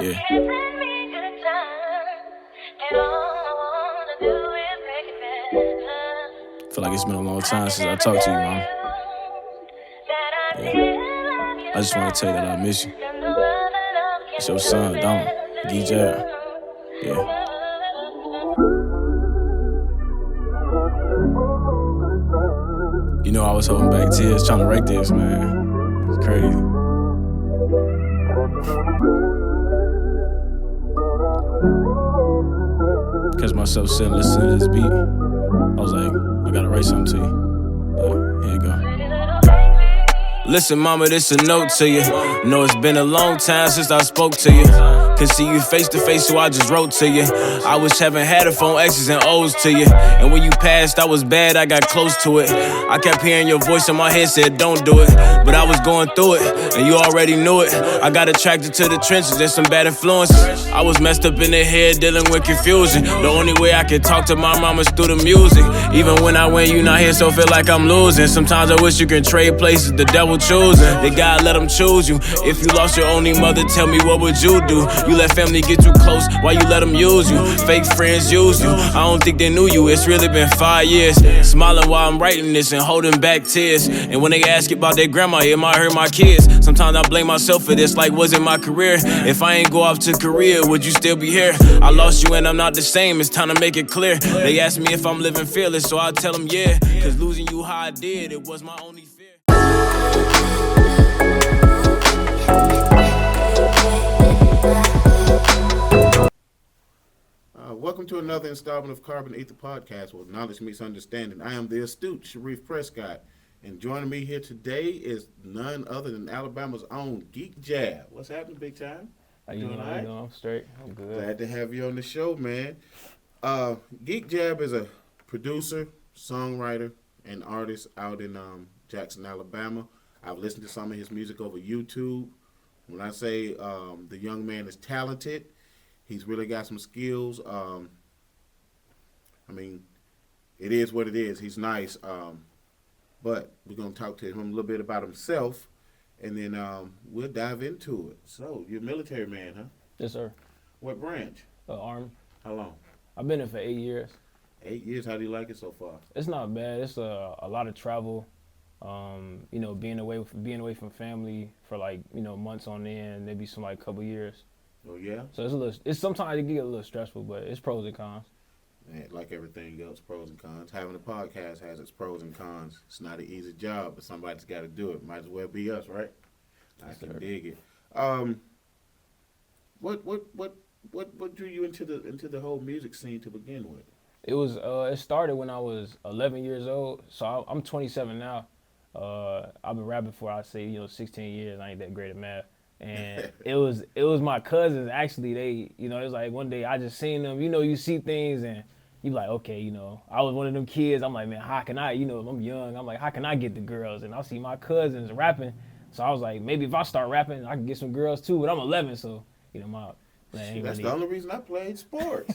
Yeah. Feel like it's been a long time since I talked to you, Mom. Yeah. I just want to tell you that I miss you. It's your son, don't Geek. Yeah. You know I was holding back tears trying to write this, man. It's crazy. Catch myself sitting listening to this beat. I was like, I gotta write something to you. But here you go. Listen, mama, this a note to you. Know it's been a long time since I spoke to you. Could see you face to face, so I just wrote to you. I wish heaven had a phone X's and O's to you. And when you passed, I was bad, I got close to it. I kept hearing your voice in my head, said don't do it. But I was going through it, and you already knew it. I got attracted to the trenches, there's some bad influences. I was messed up in the head, dealing with confusion. The only way I could talk to my mama is through the music. Even when I win, you not here, so feel like I'm losing. Sometimes I wish you can trade places, the devil choosing. They God let them choose you. If you lost your only mother, tell me what would you do? You let family get you close, why you let them use you? Fake friends use you, I don't think they knew you. It's really been 5 years. Smiling while I'm writing this and holding back tears. And when they ask about their grandma, it might hurt my kids. Sometimes I blame myself for this, like was it my career? If I ain't go off to Korea, would you still be here? I lost you and I'm not the same, it's time to make it clear. They ask me if I'm living fearless, so I tell them yeah. Cause losing you how I did, it was my only fear. Welcome to another installment of Carbon Ether Podcast, where knowledge meets understanding. I am the astute Sharif Prescott, and joining me here today is none other than Alabama's own Geek Jab. What's happening, big time? How you doing? I'm straight. I'm good. Glad to have you on the show, man. Geek Jab is a producer, songwriter, and artist out in Jackson, Alabama. I've listened to some of his music over YouTube. When I say the young man is talented, he's really got some skills. I mean, it is what it is. He's nice. But we're going to talk to him a little bit about himself, and then we'll dive into it. So, you're a military man, huh? Yes, sir. What branch? Army. How long? I've been there for 8 years. 8 years. How do you like it so far? It's not bad. It's a lot of travel. Being away from family for months on end, maybe some couple years. Oh yeah. So it's sometimes it get a little stressful, but it's pros and cons. And like everything else, pros and cons. Having a podcast has its pros and cons. It's not an easy job, but somebody's got to do it. Might as well be us, right? I can dig it. What drew you into the whole music scene to begin with? It started when I was 11 years old. So I'm 27 now. I've been rapping for 16 years. I ain't that great at math. And it was my cousins actually. They it was like one day I just seen them. You see things and you like, okay, I was one of them kids. I'm like, man, how can I? I'm young. I'm like, how can I get the girls? And I see my cousins rapping, so I was like, maybe if I start rapping, I can get some girls too. But I'm 11, so that's the only reason I played sports.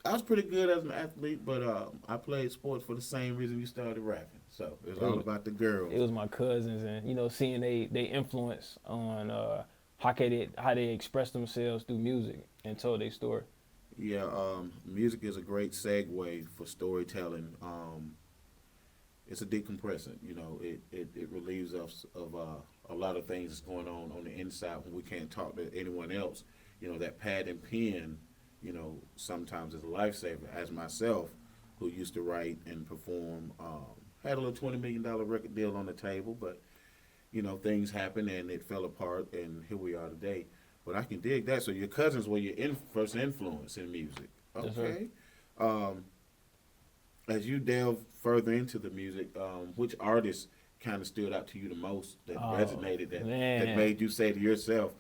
I was pretty good as an athlete, but I played sports for the same reason you started rapping. So it was all about the girls. It was my cousins, and seeing they influence on how they express themselves through music and told their story. Yeah, music is a great segue for storytelling. It's a decompressant. It relieves us of a lot of things that's going on the inside when we can't talk to anyone else. That pad and pen, sometimes is a lifesaver. As myself, who used to write and perform, had a little $20 million record deal on the table, but, things happened and it fell apart, and here we are today. But I can dig that. So your cousins were your first influence in music. Okay. Yes, as you delve further into the music, which artists kind of stood out to you the most that resonated, that made you say to yourself,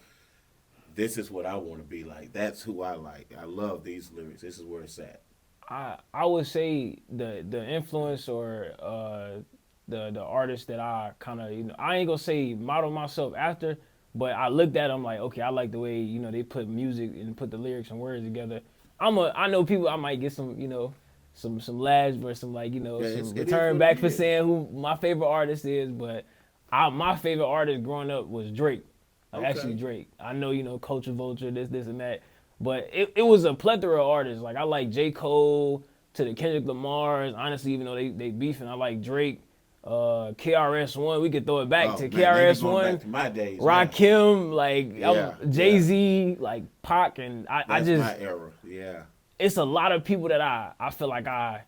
this is what I want to be like. That's who I like. I love these lyrics. This is where it's at. I would say the influence or the artist that I kind of I ain't gonna say model myself after, but I looked at them like, okay, I like the way they put music and put the lyrics and words together. I know people I might get some some lads or some some return back for saying who my favorite artist is, but my favorite artist growing up was Drake. Like Okay. actually Drake. I know, Culture Vulture, this and that. But it was a plethora of artists. Like I like J. Cole to the Kendrick Lamars. Honestly, even though they beefing, I like Drake. KRS-One, we could throw it back Oh to man, they be going back KRS-One, to my days now. Rakim, like Yeah, Jay yeah. Z, like Pac, and I That's just my era. Yeah. it's a lot of people that I feel like I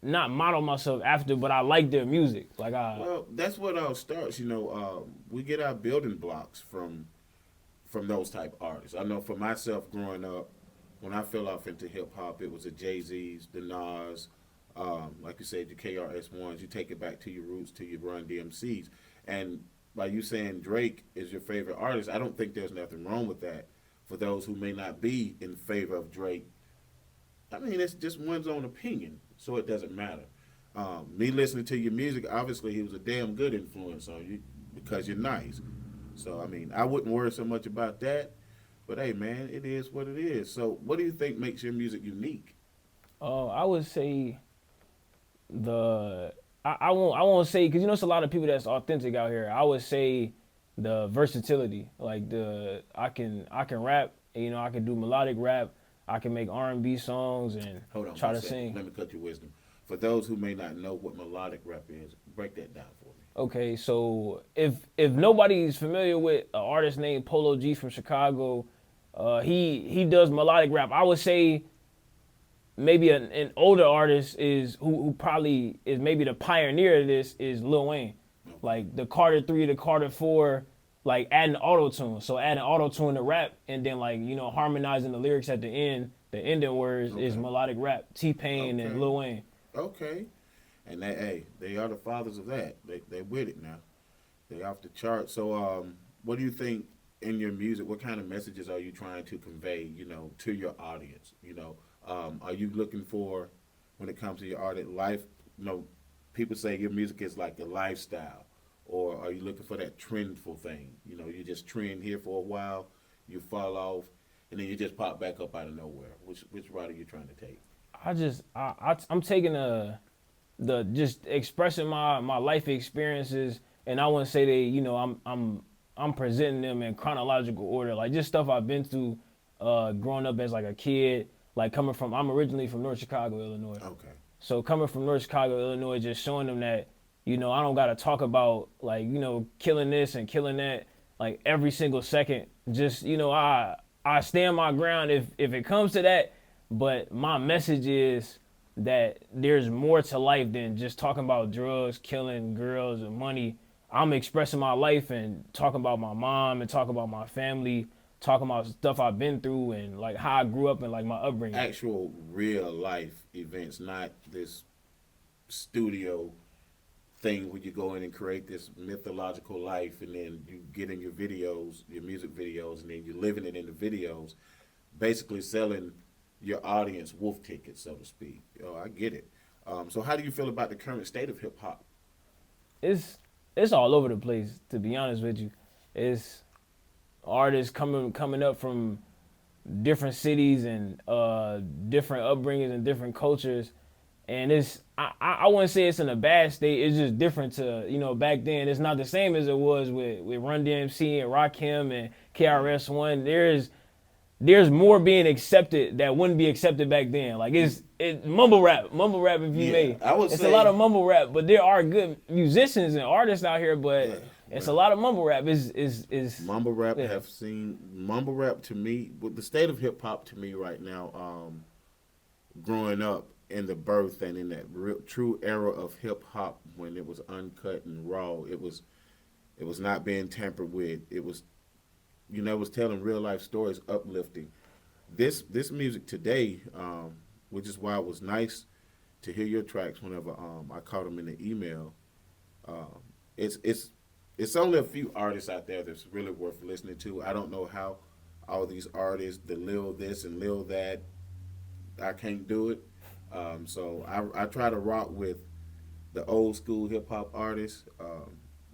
not model myself after, but I like their music. Like Well, that's what starts. We get our building blocks from those type artists. I know for myself growing up, when I fell off into hip hop, it was the Jay Z's, the Nas, like you said, the KRS Ones. You take it back to your roots, to your Run DMCs, and by you saying Drake is your favorite artist, I don't think there's nothing wrong with that. For those who may not be in favor of Drake, I mean it's just one's own opinion, so it doesn't matter. Me listening to your music, obviously he was a damn good influence on you because you're nice. So I mean, I wouldn't worry so much about that. But hey, man, it is what it is. So, what do you think makes your music unique? I would say I won't say because it's a lot of people that's authentic out here. I would say the versatility, like I can rap, I can do melodic rap, I can make R&B songs and Hold on, try one to second. sing. Let me cut your wisdom. For those who may not know what melodic rap is, break that down for me. Okay, so if nobody's familiar with an artist named Polo G from Chicago, he does melodic rap. I would say maybe an older artist is who probably is maybe the pioneer of this is Lil Wayne. Like the Carter 3, the Carter 4, like adding auto tune. So adding auto tune to rap and then like, harmonizing the lyrics at the end, the ending words is melodic rap. T-Pain and Okay. Lil Wayne. Okay. And they are the fathers of that. They with it now. They off the chart. So what do you think in your music? What kind of messages are you trying to convey? To your audience. Are you looking for when it comes to your art life? People say your music is like a lifestyle, or are you looking for that trendful thing? You just trend here for a while, you fall off, and then you just pop back up out of nowhere. Which route are you trying to take? I'm taking the just expressing my life experiences, and I wouldn't say I'm presenting them in chronological order, like just stuff I've been through, growing up as like a kid, like I'm originally from North Chicago, Illinois. Okay. So coming from North Chicago, Illinois, just showing them that I don't gotta talk about like killing this and killing that like every single second. Just I stand my ground if it comes to that, but my message is that there's more to life than just talking about drugs, killing girls, and money. I'm expressing my life and talking about my mom and talking about my family, talking about stuff I've been through and like how I grew up and like my upbringing. Actual real life events, not this studio thing where you go in and create this mythological life and then you get in your videos, your music videos, and then you're living it in the videos, basically selling your audience wolf tickets, so to speak. Oh, I get it. So how do you feel about the current state of hip hop? It's all over the place, to be honest with you. It's artists coming up from different cities and different upbringings and different cultures, and I wouldn't say it's in a bad state. It's just different to back then. It's not the same as it was with Run DMC and Rakim and KRS-One. There's more being accepted that wouldn't be accepted back then. Like it's mumble rap if you may. I would it's say a lot of mumble rap, but there are good musicians and artists out here. But it's a lot of mumble rap. Is mumble rap mumble rap to me with the state of hip hop to me right now. Growing up in the birth and in that real true era of hip hop when it was uncut and raw, it was not being tampered with. It was it was telling real life stories, uplifting. This music today, which is why it was nice to hear your tracks whenever I caught them in the email. It's only a few artists out there that's really worth listening to. I don't know how all these artists, the Lil this and Lil that, I can't do it. So I try to rock with the old school hip hop artists.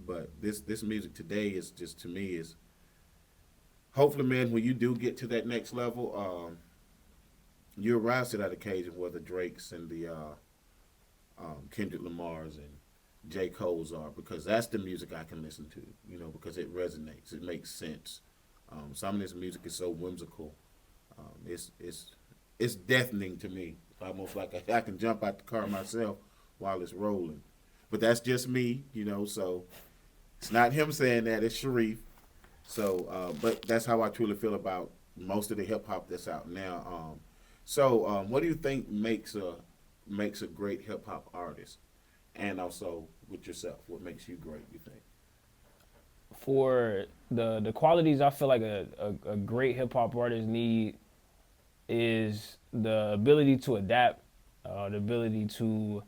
But this music today is just, to me, is hopefully, man, when you do get to that next level, you rise to that occasion where the Drakes and the Kendrick Lamars and J. Cole's are, because that's the music I can listen to, because it resonates, it makes sense. Some of this music is so whimsical. It's deafening to me. Almost like I can jump out the car myself while it's rolling. But that's just me, so it's not him saying that, it's Sharif. So, but that's how I truly feel about most of the hip hop that's out now. What do you think makes a great hip hop artist? And also with yourself, what makes you great, you think? For the qualities I feel like a great hip hop artist need is the ability to adapt, the ability to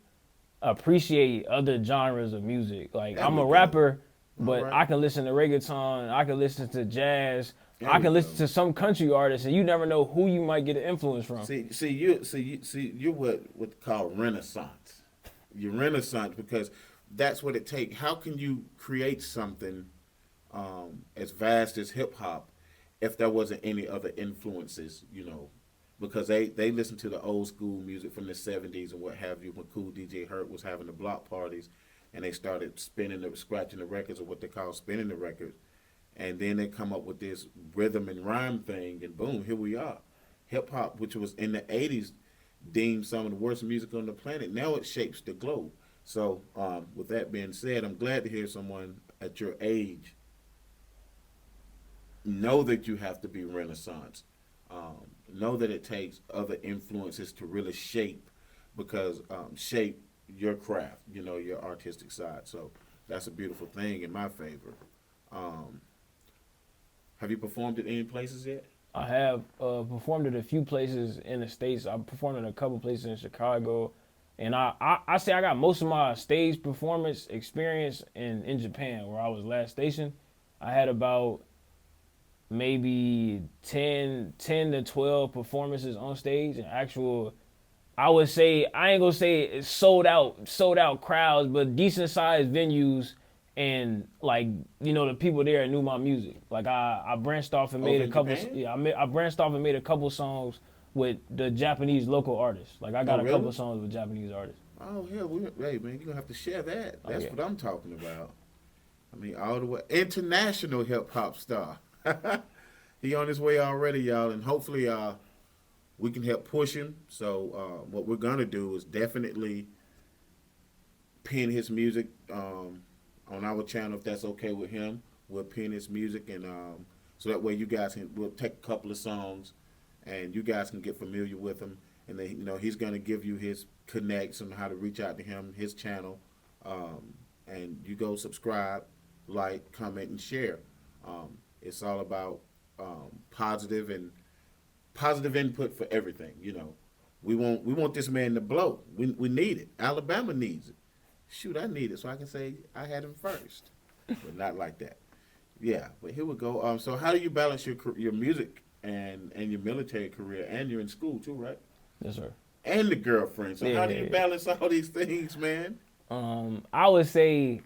appreciate other genres of music. Like, There I'm we a go. rapper, All but right. I can listen to reggaeton, I can listen to jazz, There I we can listen go. to some country artists, and you never know who you might get an influence from. You're what called Renaissance. You're Renaissance because that's what it takes. How can you create something as vast as hip hop if there wasn't any other influences, Because they listen to the old school music from the 70s and what have you, when Cool DJ Herc was having the block parties, and they started scratching the records, or what they call spinning the records, and then they come up with this rhythm and rhyme thing, and boom, here we are. Hip hop, which was in the 80s deemed some of the worst music on the planet, now it shapes the globe. So, with that being said, I'm glad to hear someone at your age know that you have to be Renaissance. Know that it takes other influences to really shape your craft, your artistic side. So that's a beautiful thing in my favor. Um, have you performed at any places yet? I have performed at a few places in the States. I performed at a couple places in Chicago. And I say I got most of my stage performance experience in Japan, where I was last stationed. I had about maybe 10 to 12 performances on stage, and actual, I would say, I ain't gonna say it's sold out crowds, but decent sized venues. And like, the people there knew my music. Like, I branched off and made Over a in couple. Japan? Yeah, I branched off and made a couple songs with the Japanese local artists. Like, I Oh, got a couple really? songs with Japanese artists. Oh, hell, hey, man, you're going to have to share that. Oh That's yeah. what I'm talking about. I mean, all the way. International hip hop star. He on his way already, y'all, and hopefully we can help push him. So what we're going to do is definitely pin his music on our channel, if that's okay with him. We'll pin his music, and so that way you guys we'll take a couple of songs, and you guys can get familiar with him. And then he's gonna give you his connects on how to reach out to him, his channel, and you go subscribe, like, comment, and share. It's all about positive input for everything. We want this man to blow. We need it. Alabama needs it. Shoot, I need it so I can say I had him first, but not like that. Yeah, but here we go. So how do you balance your music and your military career, and you're in school too, right? Yes, sir. And the girlfriend. So how do you Yeah. balance all these things, man? I would say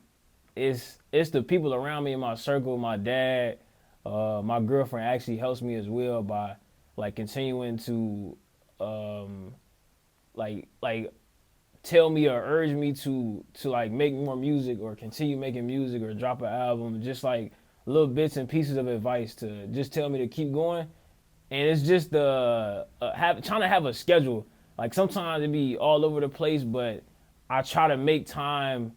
it's the people around me in my circle. My dad, my girlfriend actually helps me as well by like continuing to like tell me or urge me to like make more music or continue making music or drop an album. Just like little bits and pieces of advice to just tell me to keep going. And it's just trying to have a schedule. Like, sometimes it be all over the place, but I try to make time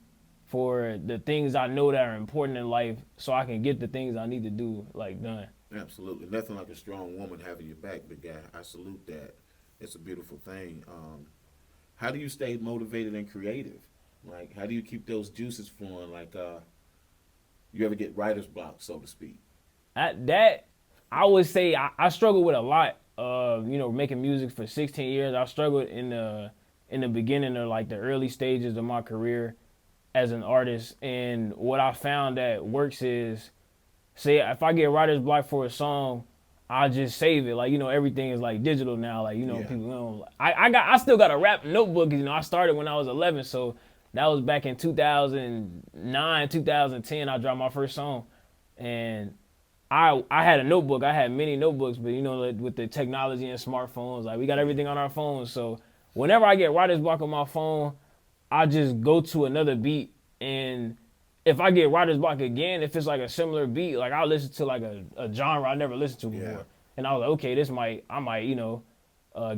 for the things I know that are important in life, so I can get the things I need to do like done. Absolutely. Nothing like a strong woman having your back, big guy. I salute that. It's a beautiful thing. How do you stay motivated and creative? Like, how do you keep those juices flowing? Like, you ever get writer's block, so to speak? At that, I would say I struggle with a lot. Making music for 16 years, I struggled in the beginning or like the early stages of my career as an artist. And what I found that works is, say if I get writer's block for a song, I just save it. Like, everything is like digital now. Like, Yeah. people, I still got a rap notebook. I started when I was 11, so that was back in 2009, 2010. I dropped my first song, and I had a notebook. I had many notebooks, but like, with the technology and smartphones, like, we got everything on our phones. So whenever I get writer's block on my phone, I just go to another beat And if I get writer's block again, if it's like a similar beat, like I'll listen to like a genre I never listened to before. Yeah. And I was like, okay, I might,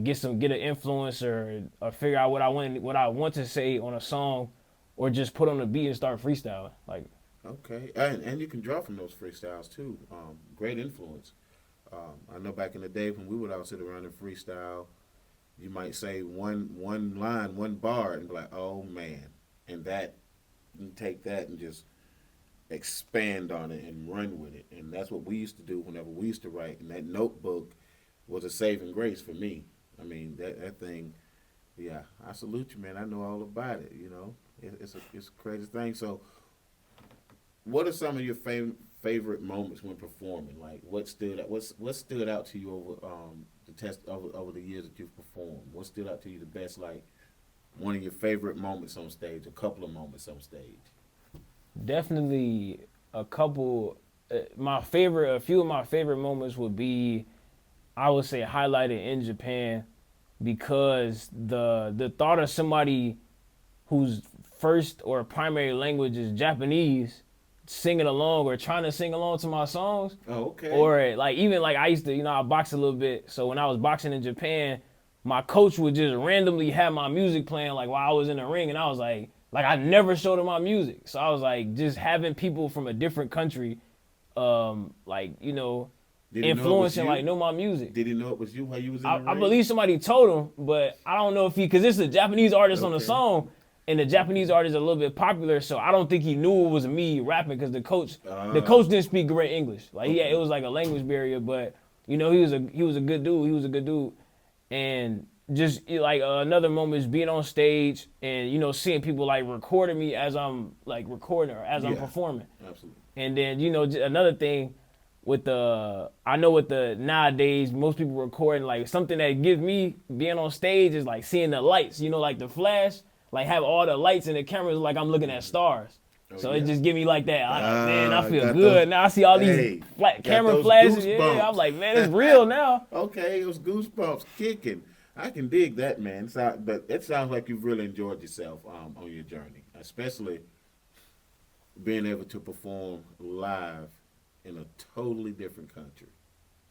get an influence or figure out what I want to say on a song, or just put on a beat and start freestyling. Like, Okay, and you can draw from those freestyles too. Great influence. I know back in the day when we would all sit around and freestyle, you might say one line, one bar, and be like, "Oh man," and that you take that and just expand on it and run with it. And that's what we used to do whenever we used to write. And that notebook was a saving grace for me. I mean, that thing, yeah, I salute you, man. I know all about it. You know, it's a crazy thing. So, what are some of your favorite moments when performing? Like, what stood out to you over the test over the years that you've performed? What stood out to you the best? Like, one of your favorite moments on stage, a couple of moments on stage. definitely a couple. A few of my favorite moments would be, I would say, highlighted in Japan, because the thought of somebody whose first or primary language is Japanese singing along or trying to sing along to my songs. Oh, okay. Or like, even like, I used to, I box a little bit. So when I was boxing in Japan, my coach would just randomly have my music playing like while I was in the ring, and I was like I never showed him my music. So I was like, just having people from a different country, influencing, like, know my music. Did he know it was you while you was in the ring? I believe somebody told him, but I don't know if because it's a Japanese artist on the song, and the Japanese artist is a little bit popular, so I don't think he knew it was me rapping, because the coach didn't speak great English. Like, it was like a language barrier, but he was a good dude. He was a good dude, and just like another moment is being on stage and seeing people like recording me as I'm like recording or as I'm performing. Absolutely. And then another thing. With the nowadays, most people recording, like, something that gives me being on stage is like seeing the lights, like the flash, like have all the lights in the cameras, like I'm looking at stars. It just give me like that. Man, I feel good. Now I see all these camera flashes. Yeah, I'm like, man, it's real now. Okay, those goosebumps kicking. I can dig that, man. But it sounds like you've really enjoyed yourself on your journey, especially being able to perform live in a totally different country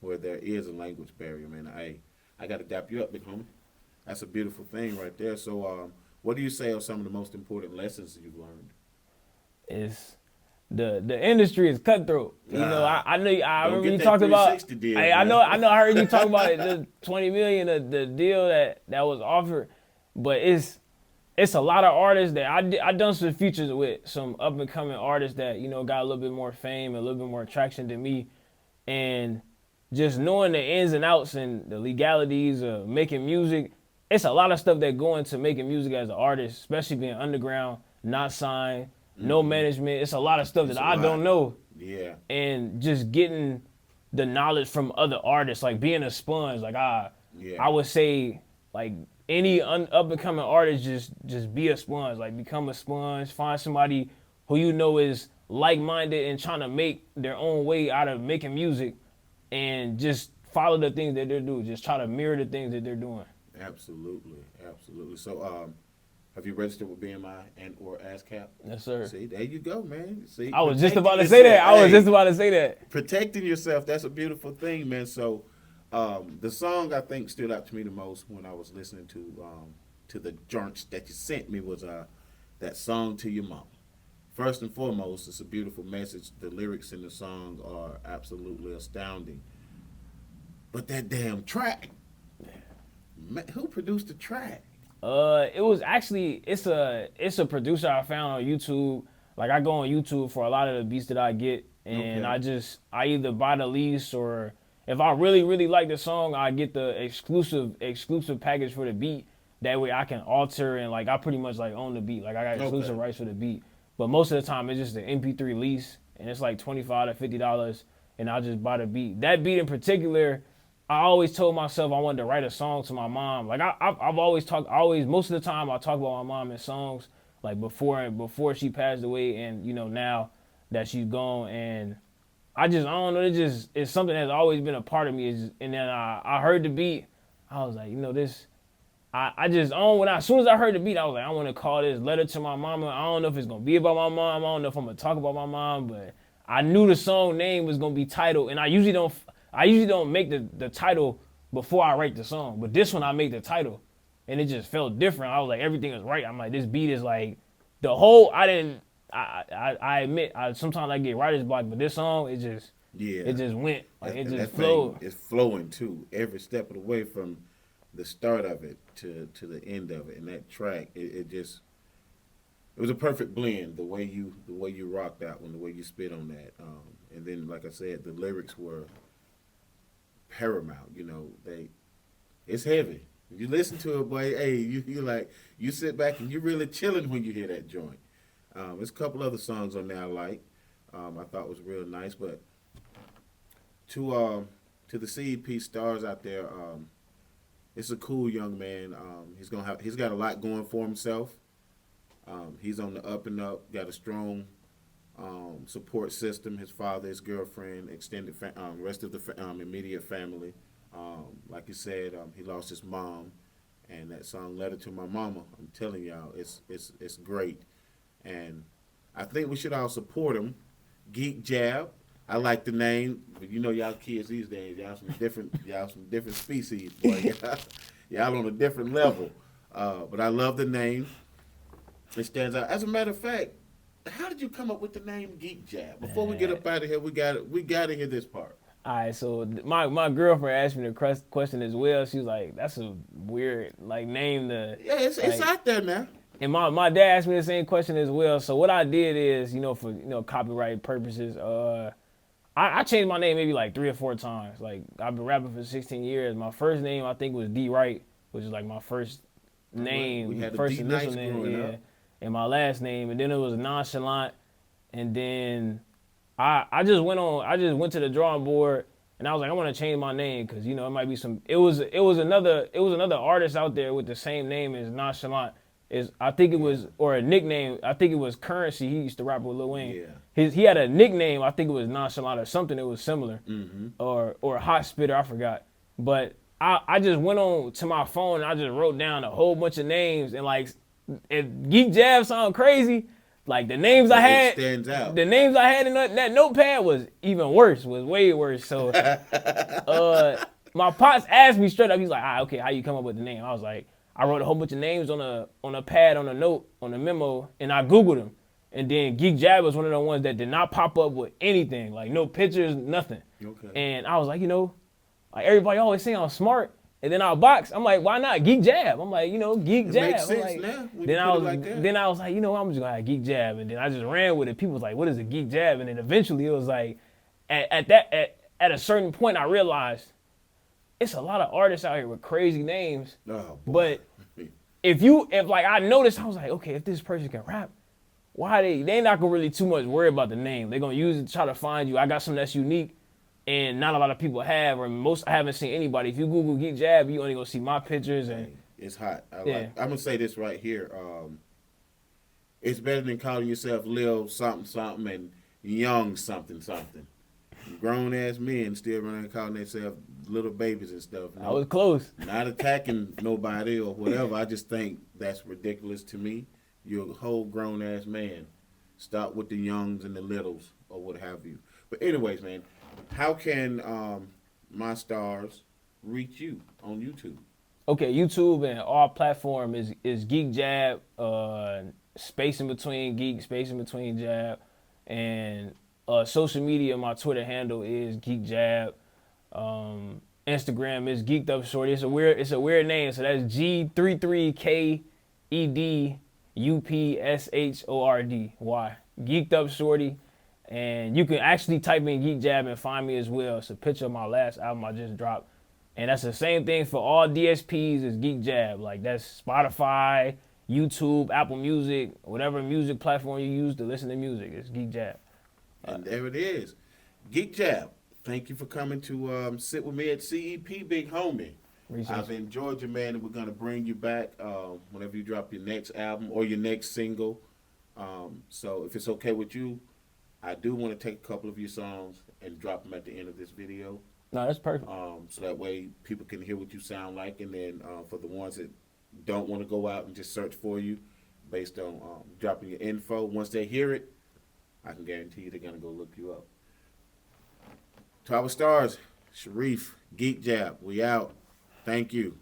where there is a language barrier, man. I got to dap you up, big homie. That's a beautiful thing right there. So, what do you say are some of the most important lessons you've learned? It's the industry is cutthroat. I know. I remember you talked about. Deal, I know. I heard you talk about it. The $20 million, the deal that was offered, but it's a lot of artists that I done some features with, some up and coming artists that got a little bit more fame, a little bit more traction than me, and just knowing the ins and outs and the legalities of making music. It's a lot of stuff that go into making music as an artist, especially being underground, not signed, no management. It's a lot of stuff that I don't know. Yeah. And just getting the knowledge from other artists, like being a sponge. Like I would say, like, any up and coming artist, just be a sponge. Like, become a sponge. Find somebody who is like minded and trying to make their own way out of making music, and just follow the things that they're doing. Just try to mirror the things that they're doing. Absolutely. So, have you registered with BMI and or ASCAP? Yes, sir. See, there you go, man. See, I was just about to say that. Protecting yourself, that's a beautiful thing, man. So, the song I think stood out to me the most when I was listening to the joints that you sent me was that song To Your Mama. First and foremost, it's a beautiful message. The lyrics in the song are absolutely astounding. But that damn track, man, who produced the track? It was actually it's a producer I found on YouTube. Like, I go on YouTube for a lot of the beats that I get, and I either buy the lease, or if I really, really like the song, I get the exclusive package for the beat. That way I can alter, and like I pretty much like own the beat. Like, I got exclusive rights for the beat. But most of the time it's just the MP3 lease, and it's like $25 to $50, and I'll just buy the beat. That beat in particular, I always told myself I wanted to write a song to my mom. Like, I've always most of the time I talk about my mom in songs, like before she passed away, and now that she's gone, and I don't know, it's something that's always been a part of me. And then I heard the beat, I was like, I just as soon as I heard the beat, I was like, I want to call this Letter to My Mama. I don't know if it's gonna be about my mom. I don't know if I'm gonna talk about my mom, but I knew the song name was gonna be titled, and I usually don't make the title before I write the song, but this one I made the title, and it just felt different. I was like, everything is right. I'm like, this beat is like the whole. I admit, sometimes I get writer's block, but this song it just went like it just flowed. It's flowing too, every step of the way from the start of it to the end of it, and that track it was a perfect blend. The way you rocked that one, the way you spit on that, and then like I said, the lyrics were paramount. You know, it's heavy. If you listen to it, boy, hey, you sit back and you're really chilling when you hear that joint. There's a couple other songs on there I like. I thought was real nice, but to the CEP stars out there, it's a cool young man. He's got a lot going for himself. He's on the up and up. Got a strong support system. His father, his girlfriend, extended rest of the immediate family. Like you said, he lost his mom, and that song "Letter to My Mama." I'm telling y'all, it's great, and I think we should all support him. Geek Jab. I like the name, but you know y'all kids these days, y'all some different species, boy. Y'all on a different level. But I love the name. It stands out. As a matter of fact, how did you come up with the name Geek Jab? Before we get up out of here, we got to hear this part. All right, so my girlfriend asked me the question as well. She was like, "That's a weird like name to." Yeah, it's out there now. And my dad asked me the same question as well. So what I did is, for copyright purposes, I changed my name maybe like 3 or 4 times. Like I've been rapping for 16 years. My first name I think was D Wright, which is like my first name, we had first D initial Nice name, growing up. and my last name, and then it was Nonchalant, and then I just went to the drawing board, and I was like, I want to change my name because it might be some. It was another artist out there with the same name as Nonchalant. I think it was, or a nickname. I think it was Currency. He used to rap with Lil Wayne. Yeah. He had a nickname. I think it was Nonchalant or something that was similar, Mm-hmm. or Hot Spitter. I forgot. But I just went on to my phone and I just wrote down a whole bunch of names, and like, if Geek Jab sound crazy, like the names I had, stands out. The names I had in that notepad was even worse. Was way worse. So, my pops asked me straight up. He's like, okay, how you come up with the name? I was like, I wrote a whole bunch of names on a pad, on a note, on a memo, and I Googled them. And then Geek Jab was one of the ones that did not pop up with anything, like no pictures, nothing. Okay. And I was like, like everybody always say I'm smart. And then I box. I'm like, why not Geek Jab? I'm like, Geek Jab. Makes sense like, now. Then I was like, I'm just gonna have Geek Jab. And then I just ran with it. People was like, what is a Geek Jab? And then eventually it was like, at a certain point I realized it's a lot of artists out here with crazy names. Oh, boy. But if like I noticed, I was like, okay, if this person can rap, why they not gonna really too much worry about the name. They're gonna use it to try to find you. I got something that's unique and not a lot of people have, or I haven't seen anybody. If you Google Geek Jab, you only gonna see my pictures and it's hot. I'm gonna say this right here. It's better than calling yourself Lil something something and Young something something. Grown ass men still running calling themselves little babies and stuff. I was close. Not attacking nobody or whatever. I just think that's ridiculous to me. You're a whole grown ass man. Stop with the youngs and the littles or what have you. But anyways, man, how can my stars reach you on YouTube? Okay, YouTube and all platform is Geek Jab, space in between Geek, space in between Jab, and social media. My Twitter handle is Geek Jab. Instagram is Geeked Up Shorty. It's a weird name, so that's G33KEDUPSHORDY. Geeked Up Shorty. And you can actually type in Geek Jab and find me as well. It's a picture of my last album I just dropped. And that's the same thing for all DSPs is Geek Jab. Like that's Spotify, YouTube, Apple Music, whatever music platform you use to listen to music. It's Geek Jab. And there it is. Geek Jab. Thank you for coming to sit with me at CEP, big homie. I've enjoyed you, man, and we're going to bring you back whenever you drop your next album or your next single. So if it's okay with you, I do want to take a couple of your songs and drop them at the end of this video. No, that's perfect. So that way people can hear what you sound like. And then for the ones that don't want to go out and just search for you based on dropping your info. Once they hear it, I can guarantee you they're going to go look you up. To our stars, Sharif, Geek Jab, we out. Thank you.